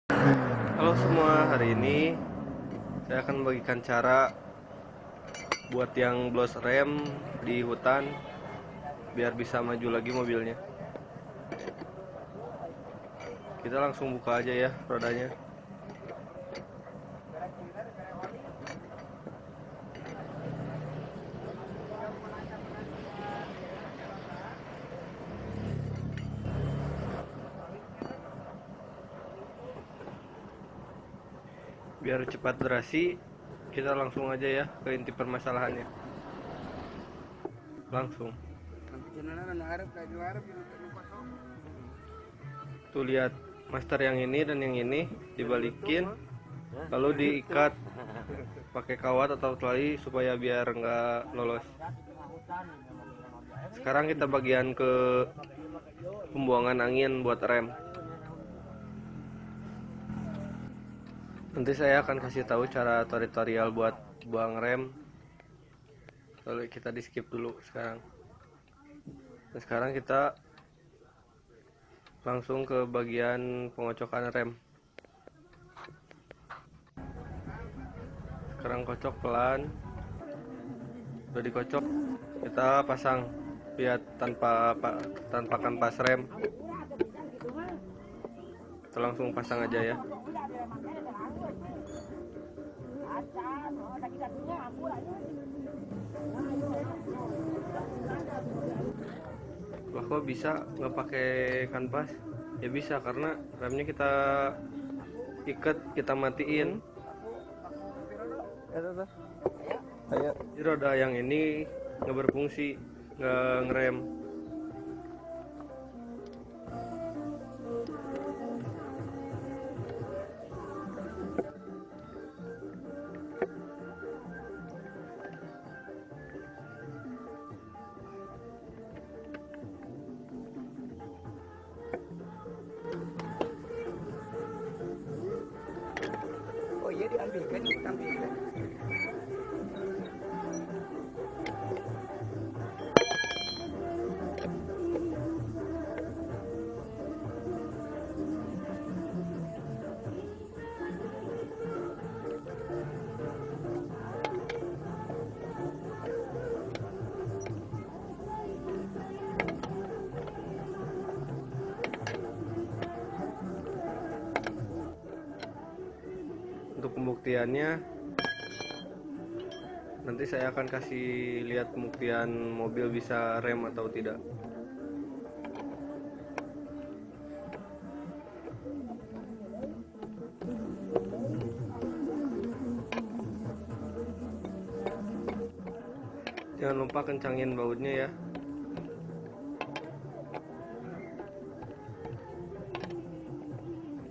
Halo semua, hari ini saya akan membagikan cara buat yang blos rem di hutan biar bisa maju lagi mobilnya. Kita langsung buka aja ya rodanya. Biar cepat berasi, kita langsung aja ya ke inti permasalahannya. Langsung. Tuh lihat, master yang ini dan yang ini dibalikin, lalu diikat pakai kawat atau tali supaya biar nggak lolos. Sekarang kita bagian ke pembuangan angin buat rem. Nanti saya akan kasih tahu cara tutorial buat buang rem. Lalu kita di skip dulu sekarang. Dan sekarang kita langsung ke bagian pengocokan rem. Sekarang kocok pelan. Udah dikocok, kita pasang. Lihat tanpa kampas rem. Kita langsung pasang aja ya. Lah kok bisa nggak pakai kanvas? Ya bisa, karena remnya kita ikat, kita matiin. Jadi roda yang ini nggak berfungsi, nggak ngerem. Oh iya diambilkan, diambilkan. Untuk pembuktiannya, nanti saya akan kasih lihat pembuktian mobil bisa rem atau tidak. Jangan lupa kencangin bautnya ya.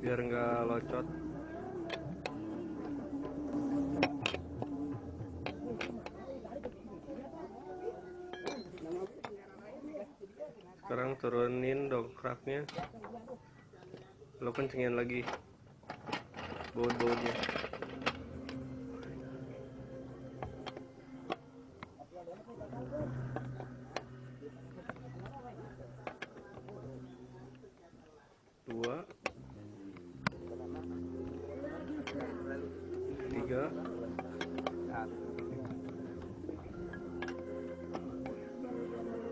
Biar nggak locot. Sekarang turunin dongkraknya, lalu kencengin lagi baut-bautnya. Dua, tiga,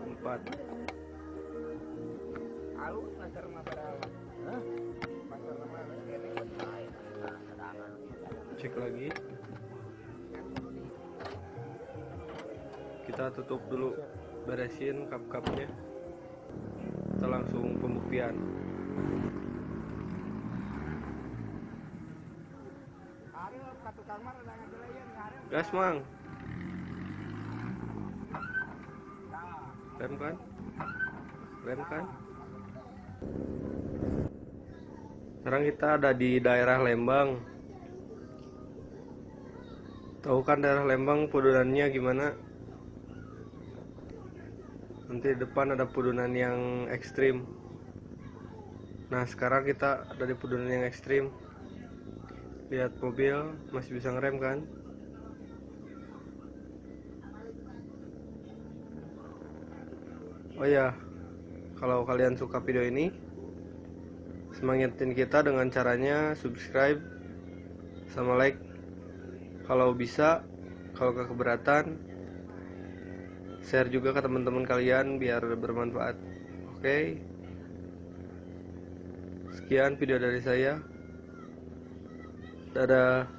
empat. Cek lagi. Kita tutup dulu, beresin kap-kapnya. Kita langsung pembuktian. Gas mang. Rem kan? Rem kan? Sekarang kita ada di daerah Lembang. Tahu kan daerah Lembang pedunannya gimana? Nanti di depan ada pedunan yang ekstrim. Nah sekarang kita ada di pedunan yang ekstrim. Lihat mobil masih bisa ngerem kan? Oh ya, kalau kalian suka video ini, semangatin kita dengan caranya subscribe sama like kalau bisa. Kalau gak keberatan, share juga ke teman-teman kalian biar bermanfaat. Oke. Sekian video dari saya. Dadah.